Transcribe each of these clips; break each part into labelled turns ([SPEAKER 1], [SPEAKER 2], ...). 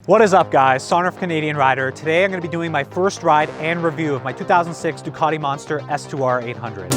[SPEAKER 1] What is up, guys? Son of Canadian Rider. Today I'm going to be doing my first ride and review of my 2006 Ducati Monster S2R 800.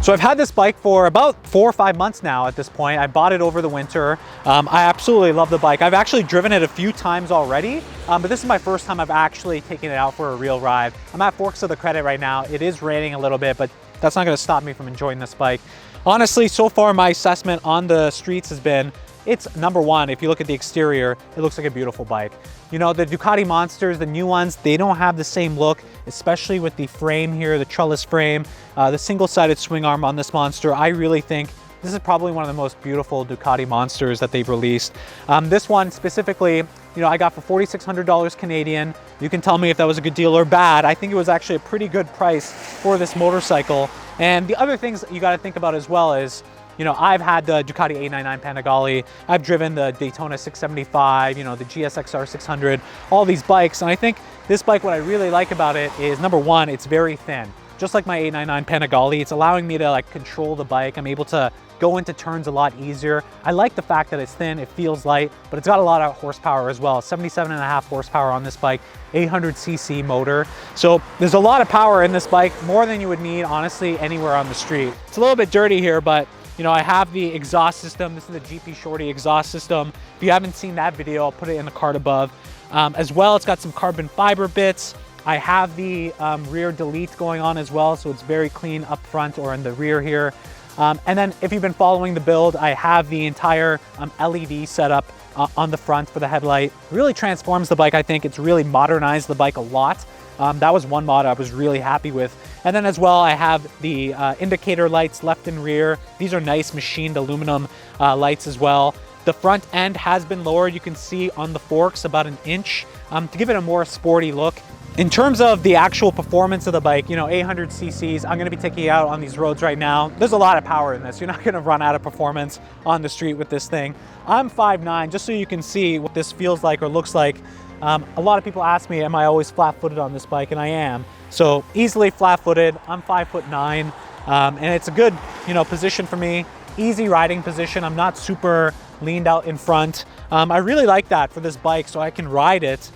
[SPEAKER 1] So I've had this bike for about 4 or 5 months now at this point. I bought it over the winter. I absolutely love the bike. I've actually driven it a few times already, but this is my first time I've actually taken it out for a real ride. I'm at Forks of the Credit right now. It is raining a little bit, but that's not gonna stop me from enjoying this bike. Honestly, so far my assessment on the streets has been, it's number one. If you look at the exterior, it looks like a beautiful bike. You know, the Ducati Monsters, the new ones, they don't have the same look, especially with the frame here, the trellis frame, the single-sided swing arm on this Monster. I really think this is probably one of the most beautiful Ducati Monsters that they've released. This one specifically, you know, I got for $4,600 Canadian. You can tell me if that was a good deal or bad. I think it was actually a pretty good price for this motorcycle. And the other things that you got to think about as well is, you know, I've had the Ducati 899 Panigale, I've driven the Daytona 675, you know, the GSXR 600, all these bikes. And I think this bike, what I really like about it is, number one, it's very thin. Just like my 899 Panigale, it's allowing me to like control the bike. I'm able to go into turns a lot easier. I like the fact that it's thin, it feels light, but it's got a lot of horsepower as well. 77.5 horsepower on this bike, 800cc motor. So there's a lot of power in this bike, more than you would need, honestly, anywhere on the street. It's a little bit dirty here, but you know, I have the exhaust system. This is the GP Shorty exhaust system. If you haven't seen that video, I'll put it in the card above. As well, it's got some carbon fiber bits. I have the rear delete going on as well, so it's very clean up front or in the rear here. And then if you've been following the build, I have the entire LED setup on the front for the headlight. It really transforms the bike, I think. It's really modernized the bike a lot. That was one mod I was really happy with. And then as well, I have the indicator lights left and rear. These are nice machined aluminum lights as well. The front end has been lowered. You can see on the forks about 1 inch to give it a more sporty look. In terms of the actual performance of the bike, you know, 800 cc's, I'm gonna be taking it out on these roads right now. There's a lot of power in this. You're not gonna run out of performance on the street with this thing. I'm 5'9", just so you can see what this feels like or looks like. A lot of people ask me, am I always flat-footed on this bike? And I am. So easily flat-footed. I'm 5'9", and it's a good, you know, position for me. Easy riding position. I'm not super leaned out in front. I really like that for this bike, so I can ride it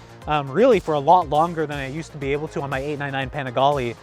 [SPEAKER 1] really for a lot longer than I used to be able to on my 899 Panigale.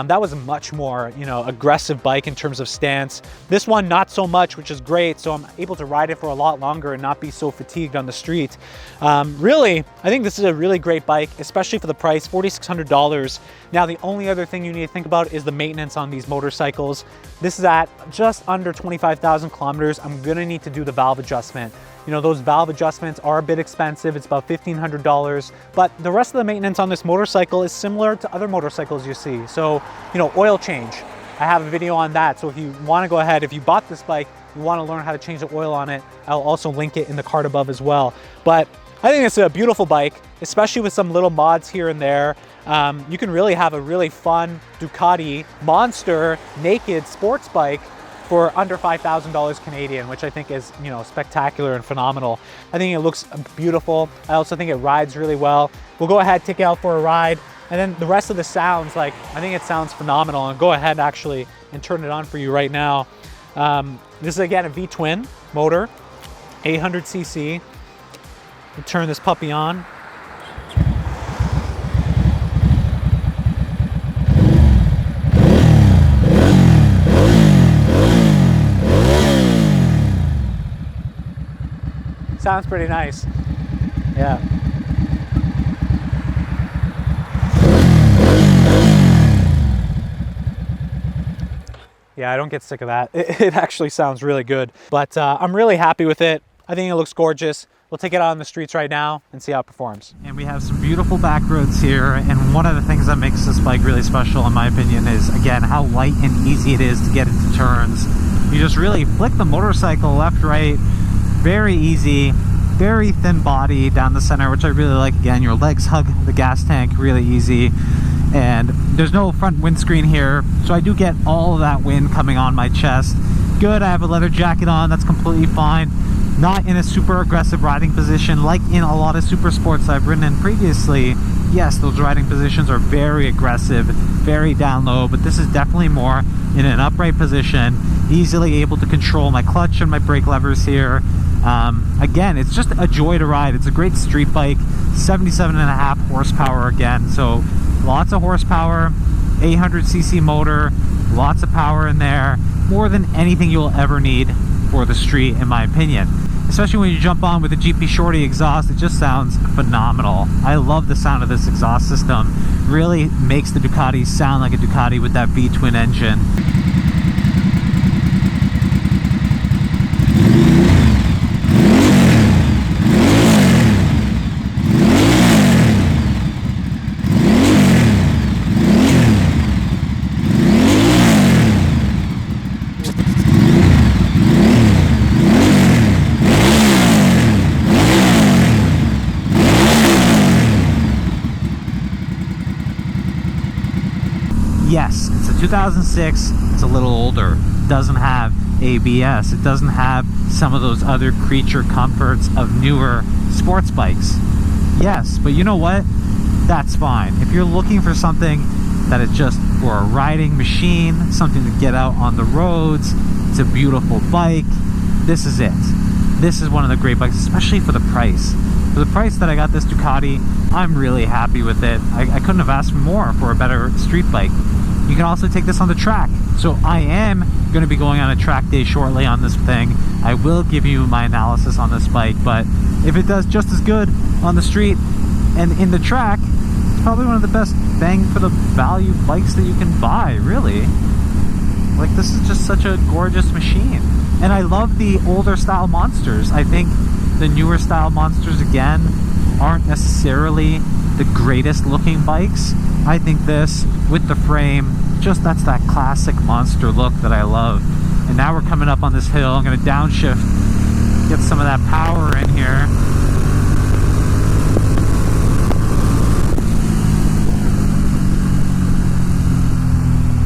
[SPEAKER 1] That was a much more, you know, aggressive bike in terms of stance. This one, not so much, which is great. So I'm able to ride it for a lot longer and not be so fatigued on the street. Really, I think this is a really great bike, especially for the price, $4,600. Now, the only other thing you need to think about is the maintenance on these motorcycles. This is at just under 25,000 kilometers. I'm gonna need to do the valve adjustment. You know, those valve adjustments are a bit expensive. It's about $1,500, but the rest of the maintenance on this motorcycle is similar to other motorcycles you see. So, you know, oil change. I have a video on that. So if you want to go ahead, if you bought this bike, you want to learn how to change the oil on it, I'll also link it in the card above as well. But I think it's a beautiful bike, especially with some little mods here and there. You can really have a really fun Ducati Monster naked sports bike for under $5,000 Canadian, which I think is, you know, spectacular and phenomenal. I think it looks beautiful. I also think it rides really well. We'll go ahead, take it out for a ride, and then the rest of the sounds, like, I think it sounds phenomenal. And go ahead actually and turn it on for you right now. This is again a V-twin motor, 800cc. We'll turn this puppy on. Sounds pretty nice. Yeah. Yeah, I don't get sick of that. It actually sounds really good, but I'm really happy with it. I think it looks gorgeous. We'll take it out on the streets right now and see how it performs. And we have some beautiful back roads here, and one of the things that makes this bike really special, in my opinion, is, again, how light and easy it is to get into turns. You just really flick the motorcycle left, right, very easy, very thin body down the center, which I really like. Again, your legs hug the gas tank really easy, and there's no front windscreen here, so I do get all of that wind coming on my chest. Good, I have a leather jacket on, that's completely fine. Not in a super aggressive riding position like in a lot of super sports I've ridden in previously. Yes, those riding positions are very aggressive, very down low, but this is definitely more in an upright position, easily able to control my clutch and my brake levers here. Again, it's just a joy to ride. It's a great street bike, 77.5 horsepower again, so lots of horsepower, 800cc motor, lots of power in there, more than anything you'll ever need for the street, in my opinion. Especially when you jump on with the GP Shorty exhaust, it just sounds phenomenal. I love the sound of this exhaust system. Really makes the Ducati sound like a Ducati with that V-twin engine. Yes, it's a 2006, it's a little older. It doesn't have ABS, it doesn't have some of those other creature comforts of newer sports bikes. Yes, but you know what? That's fine. If you're looking for something that is just for a riding machine, something to get out on the roads, it's a beautiful bike, this is it. This is one of the great bikes, especially for the price. For the price that I got this Ducati, I'm really happy with it. I couldn't have asked for more for a better street bike. You can also take this on the track. So I am going to be going on a track day shortly on this thing. I will give you my analysis on this bike, but if it does just as good on the street and in the track, it's probably one of the best bang for the value bikes that you can buy, really. Like, this is just such a gorgeous machine. And I love the older style monsters. I think the newer style monsters, again, aren't necessarily the greatest looking bikes. I think this, with the frame, just that's that classic monster look that I love. And now we're coming up on this hill. I'm going to downshift, get some of that power in here.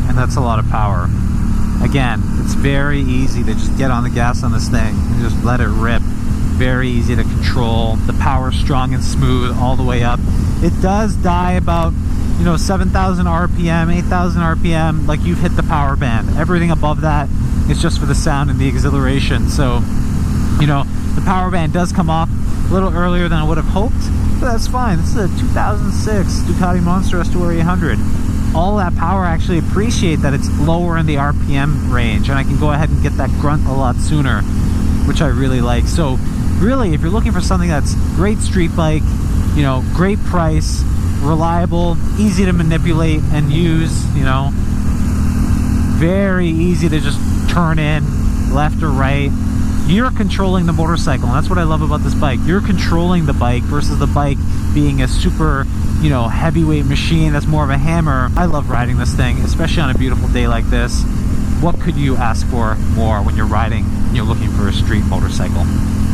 [SPEAKER 1] And that's a lot of power. Again, it's very easy to just get on the gas on this thing and just let it rip. Very easy to control. The power's strong and smooth all the way up. It does die about, 7,000 RPM, 8,000 RPM, like you've hit the power band. Everything above that is just for the sound and the exhilaration. So, the power band does come off a little earlier than I would have hoped, but that's fine. This is a 2006 Ducati Monster S2R 800. All that power, I actually appreciate that it's lower in the RPM range, and I can go ahead and get that grunt a lot sooner, which I really like. So really, if you're looking for something that's great street bike, great price, reliable, easy to manipulate and use, very easy to just turn in left or right, you're controlling the motorcycle. And that's what I love about this bike. You're controlling the bike versus the bike being a super, heavyweight machine that's more of a hammer. I love riding this thing, especially on a beautiful day like this. What could you ask for more when you're riding and you're looking for a street motorcycle?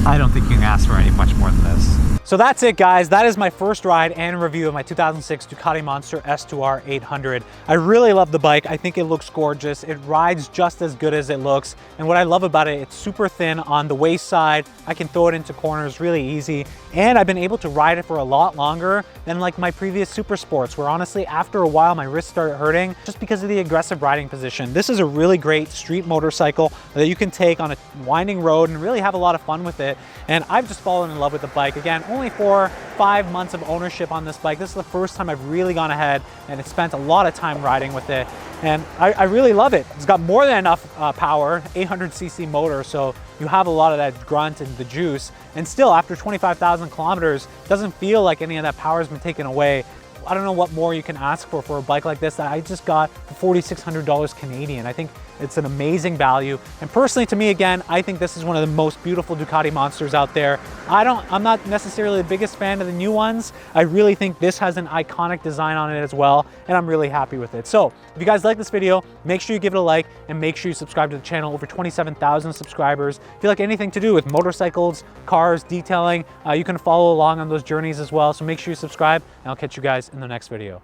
[SPEAKER 1] I don't think you can ask for any much more than this. So that's it, guys. That is my first ride and review of my 2006 Ducati Monster S2R 800. I really love the bike. I think it looks gorgeous. It rides just as good as it looks. And what I love about it, it's super thin on the waist side. I can throw it into corners really easy. And I've been able to ride it for a lot longer than like my previous Super Sports, where honestly, after a while, my wrists started hurting just because of the aggressive riding position. This is a really great street motorcycle that you can take on a winding road and really have a lot of fun with it. And I've just fallen in love with the bike. Again, only 4-5 months of ownership on this bike. This is the first time I've really gone ahead and spent a lot of time riding with it. And I really love it. It's got more than enough power, 800cc motor, so you have a lot of that grunt and the juice. And still, after 25,000 kilometers, it doesn't feel like any of that power has been taken away. I don't know what more you can ask for a bike like this that I just got for $4,600 Canadian. I think it's an amazing value. And personally, to me, again, I think this is one of the most beautiful Ducati monsters out there. I'm not necessarily the biggest fan of the new ones. I really think this has an iconic design on it as well, and I'm really happy with it. So if you guys like this video, make sure you give it a like and make sure you subscribe to the channel. Over 27,000 subscribers. If you like anything to do with motorcycles, cars, detailing, you can follow along on those journeys as well. So make sure you subscribe, and I'll catch you guys in the next video.